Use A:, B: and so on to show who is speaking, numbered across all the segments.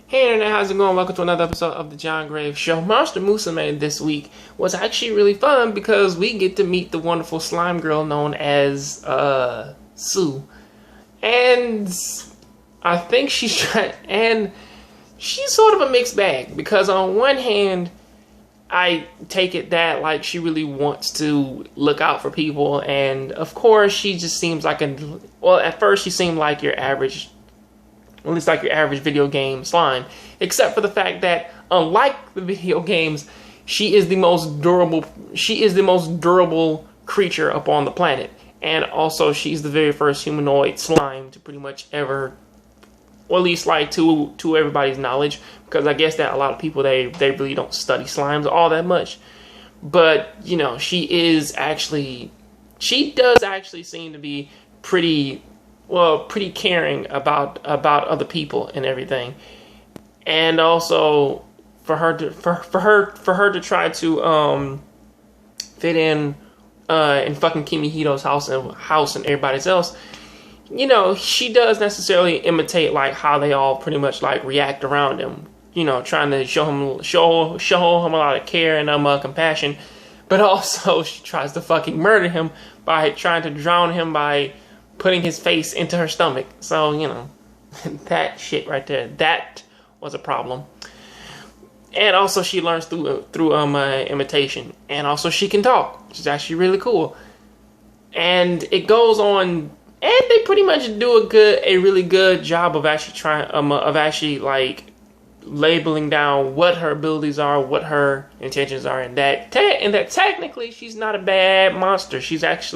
A: Hey internet, how's it going? Welcome to another episode of the Jongravesshow. Monster Musume this week was actually really fun because we get to meet the wonderful slime girl known as Sue. And I think she's sort of a mixed bag because on one hand, I take it that like she really wants to look out for people, and of course she just seems like at first she seemed like your average, at least like your average video game slime, except for the fact that unlike the video games, she is the most durable creature upon the planet, and also she's the very first humanoid slime to pretty much ever, or at least like to everybody's knowledge, because I guess that a lot of people they really don't study slimes all that much. But you know, she does actually seem to be pretty caring about other people and everything. And also for her to try to fit in fucking Kimihito's house and everybody else, you know, she does necessarily imitate like how they all pretty much like react around him, you know, trying to show him a lot of care and compassion, but also she tries to fucking murder him by trying to drown him by putting his face into her stomach. So, you know, that shit right there, that was a problem. And also she learns through imitation, and also she can talk, which is actually really cool. And it goes on, and they pretty much do a really good job of actually like labeling down what her abilities are, what her intentions are, and that technically she's not a bad monster. She's just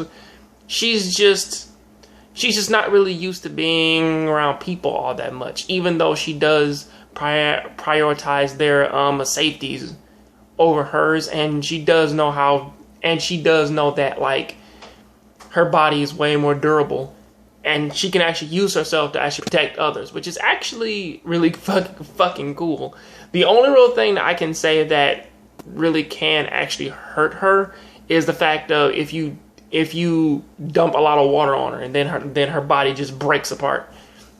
A: not really used to being around people all that much, even though she does prioritize their safeties over hers, and she does know that like her body is way more durable, and she can actually use herself to actually protect others, which is actually really fucking cool. The only real thing that I can say that really can actually hurt her is the fact of if you dump a lot of water on her, and then her body just breaks apart.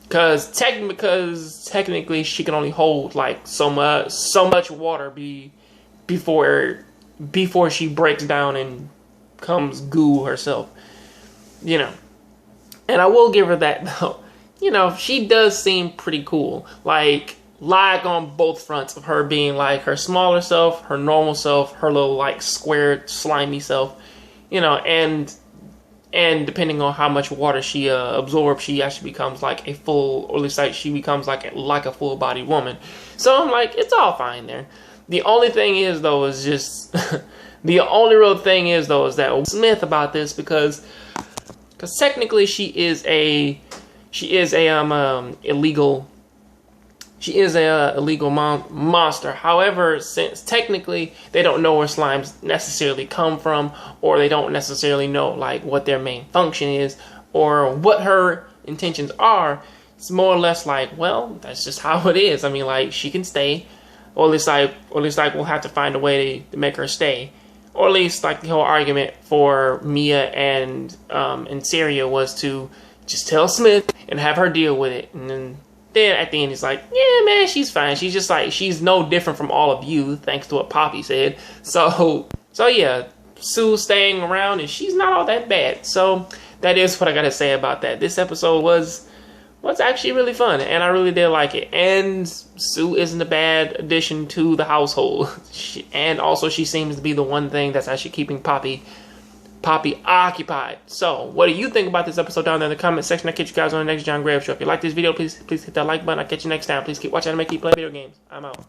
A: Because technically she can only hold like so much water before she breaks down and becomes goo herself. You know. And I will give her that though. You know, she does seem pretty cool. Like on both fronts of her being like her smaller self, her normal self, her little like squared slimy self. You know, and depending on how much water she absorbs, she actually becomes like a full, or at least like she becomes like a full-bodied woman. So I'm like, it's all fine there. The only thing is though is just the only real thing is though is that Smith about this, because technically she is a illegal monster. However, since technically they don't know where slimes necessarily come from, or they don't necessarily know like what their main function is or what her intentions are, it's more or less like, well, that's just how it is. I mean, like, she can stay, or at least we'll have to find a way to make her stay. Or at least like the whole argument for Mia and Seria was to just tell Smith and have her deal with it, and then at the end, he's like, yeah, man, she's fine. She's just like, she's no different from all of you, thanks to what Poppy said. So yeah, Sue's staying around, and she's not all that bad. So that is what I gotta say about that. This episode was actually really fun, and I really did like it. And Sue isn't a bad addition to the household. And also, she seems to be the one thing that's actually keeping Poppy occupied. So, what do you think about this episode down there in the comment section? I'll catch you guys on the next Jongravesshow. If you like this video, please hit that like button. I'll catch you next time. Please keep watching anime, keep playing video games. I'm out.